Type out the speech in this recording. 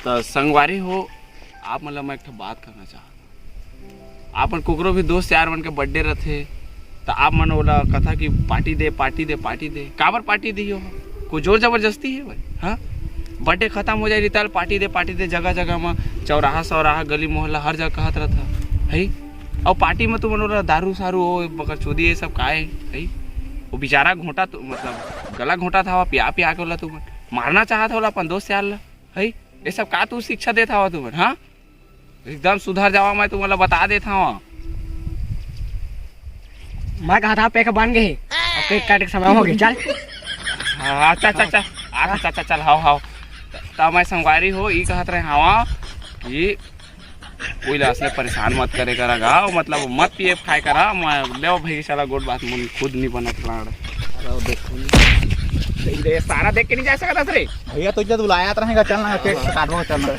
तो संगवारी हो आप मतलब मैं एक बात करना चाहता। आपन कुकरो भी दोस्त यार मन के बर्थडे रथे तो आप मन ओला कथा कि पार्टी दे काबर पार्टी दी हो? कोई जोर जबरदस्ती है भाई? हाँ, बर्थडे खत्म हो जाए रिताल पार्टी दे जगह जगह में, चौराहा सौराहा गली मोहल्ला हर जगह कहत रहता है। और पार्टी में तुम दारू सारू हो बकर चोदी ये सब काहे है? वो बेचारा घोटा तो मतलब गला घोटा था पिया के बोला तुम मारना चाहता होला अपन दोस्त यार है। ये सब का तू शिक्षा देता हो तुम? हाँ, एकदम सुधर जावा, मैं तुम्हारा बता देता हूँ। मैं कहा था पैक बन गए केक काटे के समय हो गया। चल अच्छा चल हाओ तब मैं संगवारी हो ये कहत रहे हवा कि कोई लासले परेशान मत करे करा गाओ, मतलब मत पिए खाए करा। मैं ले भाई साला गोट बात मुन खुद नहीं बना प्लान सारा देख के नहीं जा सकता रे भैया तो इज्जत बुलाया रहेगा। चलना केक काटो चलना।